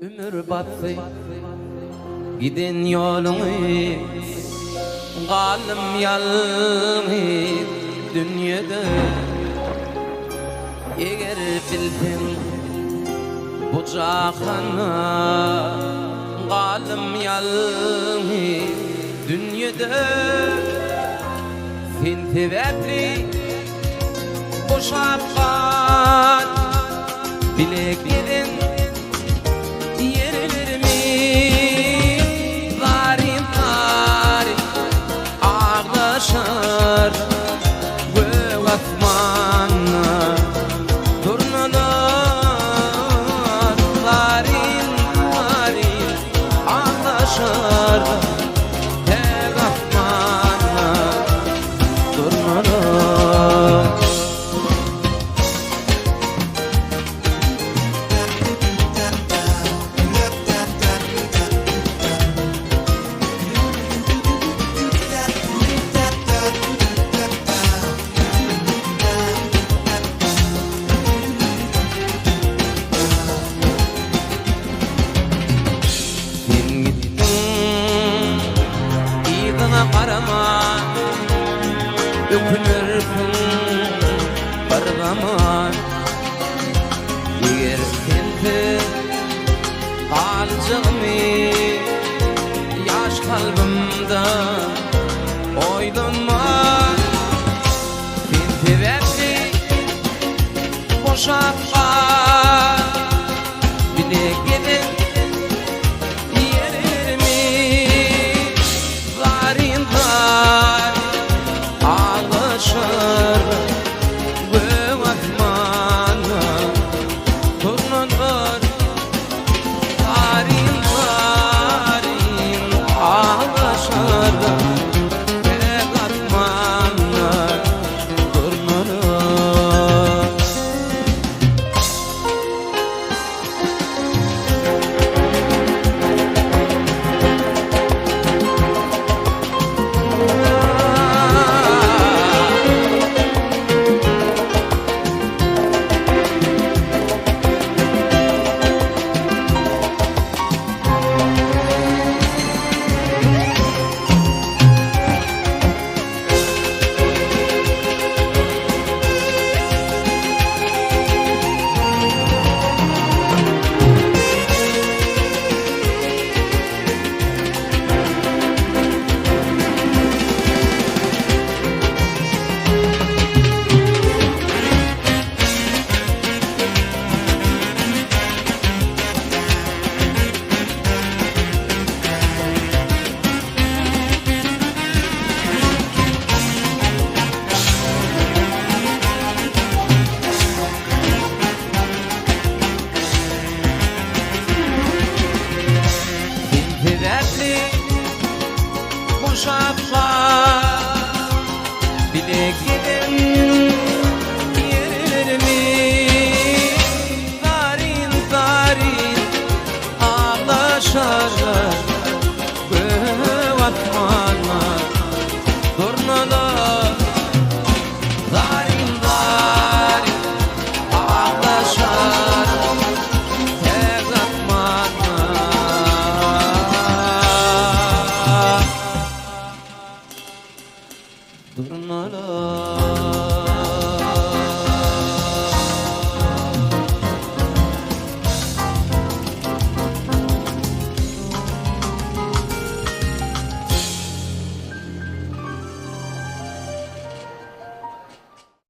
Ömür battı giden yolunu, kalım yalnız dünyada. Eğer bildin bu cahana, kalım yalnız dünyada. Sen sebepli bu şapkat bileklerin ağlaşır ve vakmanla durnalar varin ağlaşır ve vakmanla durnalar. Karama öpünürsün bargama, eğer senti kalacağımı yaş kalbimde oylanma. Sen sebepli boşakka bile gidin ağlaşır ve vakmana durnalar varin ağlaşır ve vakmana durnalar. Şapka bile gidin yerlerimi varin ağlaşır